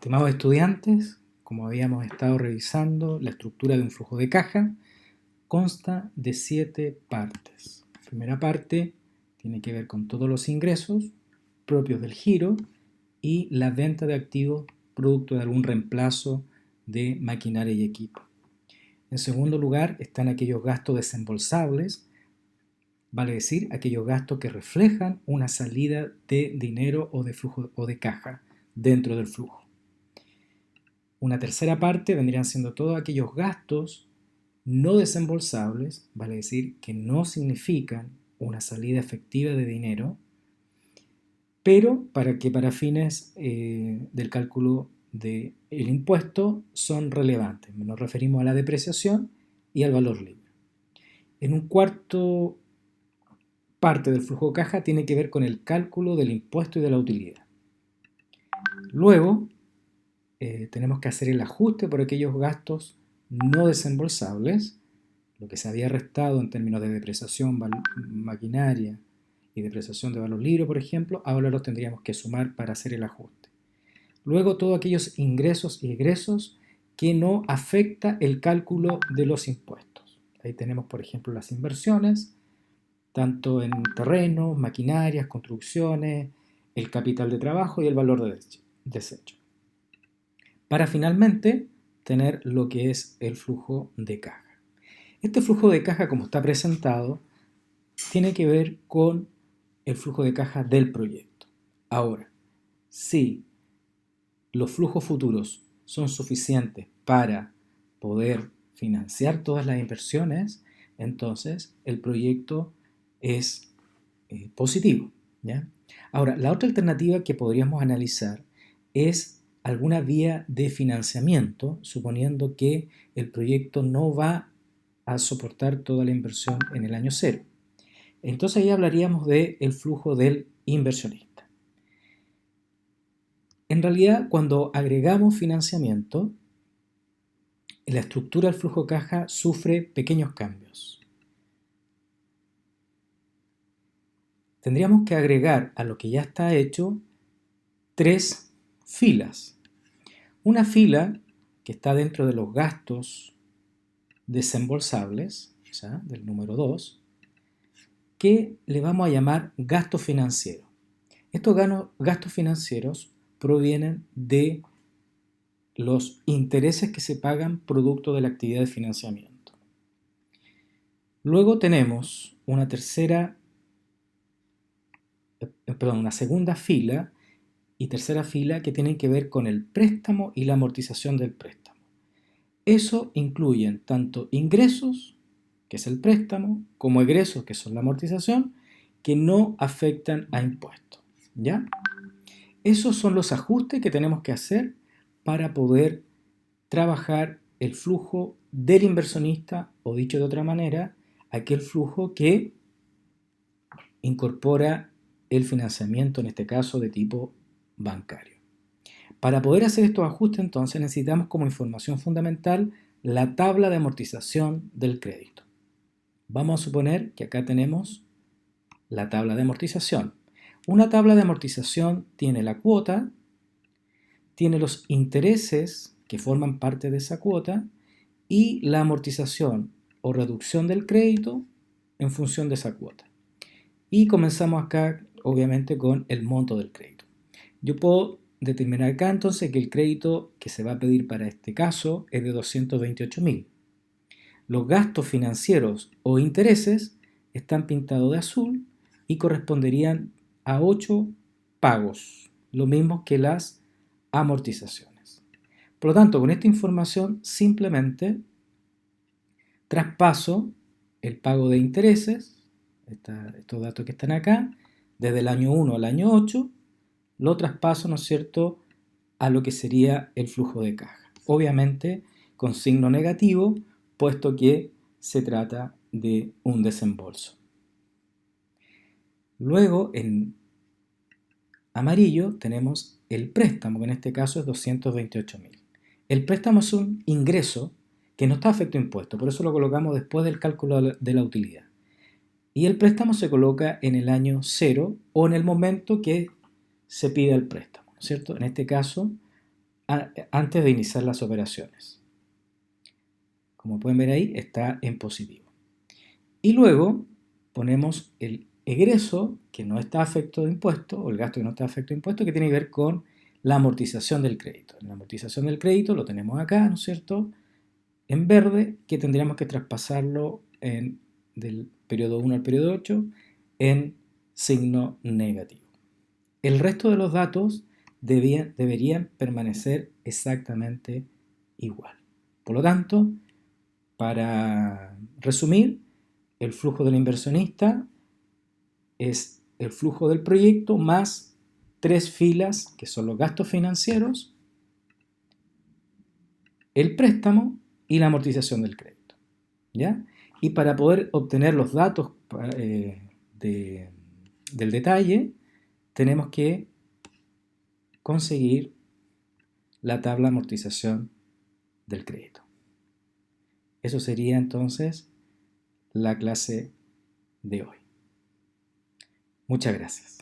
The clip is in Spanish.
Estimados estudiantes, como habíamos estado revisando, la estructura de un flujo de caja consta de 7 partes. La primera parte tiene que ver con todos los ingresos propios del giro y la venta de activos producto de algún reemplazo de maquinaria y equipo. En segundo lugar están aquellos gastos desembolsables, vale decir, aquellos gastos que reflejan una salida de dinero o de flujo o de caja dentro del flujo. Una tercera parte vendrían siendo todos aquellos gastos no desembolsables, vale decir que no significan una salida efectiva de dinero, pero para fines del cálculo del impuesto son relevantes. Nos referimos a la depreciación y al valor libre. En un cuarto parte del flujo de caja tiene que ver con el cálculo del impuesto y de la utilidad. Luego tenemos que hacer el ajuste por aquellos gastos no desembolsables, lo que se había restado en términos de depreciación maquinaria y depreciación de valor libre, por ejemplo, ahora los tendríamos que sumar para hacer el ajuste. Luego todos aquellos ingresos y egresos que no afecta el cálculo de los impuestos. Ahí tenemos, por ejemplo, las inversiones, tanto en terrenos, maquinarias, construcciones, el capital de trabajo y el valor de desecho. Para finalmente tener lo que es el flujo de caja. Este flujo de caja, como está presentado, tiene que ver con el flujo de caja del proyecto. Ahora, si los flujos futuros son suficientes para poder financiar todas las inversiones, entonces el proyecto es positivo, ¿ya? Ahora, la otra alternativa que podríamos analizar es alguna vía de financiamiento, suponiendo que el proyecto no va a soportar toda la inversión en el año cero. Entonces ahí hablaríamos del flujo del inversionista. En realidad, cuando agregamos financiamiento, la estructura del flujo de caja sufre pequeños cambios. Tendríamos que agregar a lo que ya está hecho 3 filas. Una fila que está dentro de los gastos desembolsables, o sea, del número 2, que le vamos a llamar gasto financiero. Estos gastos financieros provienen de los intereses que se pagan producto de la actividad de financiamiento. Luego tenemos una segunda fila y tercera fila que tienen que ver con el préstamo y la amortización del préstamo. Eso incluyen tanto ingresos, que es el préstamo, como egresos, que son la amortización, que no afectan a impuestos, ¿ya? Esos son los ajustes que tenemos que hacer para poder trabajar el flujo del inversionista, o dicho de otra manera, aquel flujo que incorpora el financiamiento, en este caso de tipo bancario. Para poder hacer estos ajustes, entonces, necesitamos como información fundamental la tabla de amortización del crédito. Vamos a suponer que acá tenemos la tabla de amortización. Una tabla de amortización tiene la cuota, tiene los intereses que forman parte de esa cuota y la amortización o reducción del crédito en función de esa cuota. Y comenzamos acá, obviamente, con el monto del crédito. Yo puedo determinar acá entonces que el crédito que se va a pedir para este caso es de 228.000. Los gastos financieros o intereses están pintados de azul y corresponderían a 8 pagos, lo mismo que las amortizaciones. Por lo tanto, con esta información simplemente traspaso el pago de intereses, estos datos que están acá, desde el año 1 al año 8, lo traspaso, ¿no es cierto?, a lo que sería el flujo de caja. Obviamente con signo negativo, puesto que se trata de un desembolso. Luego, en amarillo, tenemos el préstamo, que en este caso es 228.000. El préstamo es un ingreso que no está afecto a impuestos, por eso lo colocamos después del cálculo de la utilidad. Y el préstamo se coloca en el año 0 o en el momento que se pide el préstamo, ¿no es cierto? En este caso, antes de iniciar las operaciones. Como pueden ver ahí, está en positivo. Y luego ponemos el egreso que no está afecto de impuesto, o el gasto que no está afecto de impuesto, que tiene que ver con la amortización del crédito. La amortización del crédito lo tenemos acá, ¿no es cierto?, en verde, que tendríamos que traspasarlo del periodo 1 al periodo 8 en signo negativo. El resto de los datos deberían permanecer exactamente igual. Por lo tanto, para resumir, el flujo del inversionista es el flujo del proyecto más 3 filas, que son los gastos financieros, el préstamo y la amortización del crédito, ¿ya? Y para poder obtener los datos del detalle, tenemos que conseguir la tabla de amortización del crédito. Eso sería entonces la clase de hoy. Muchas gracias.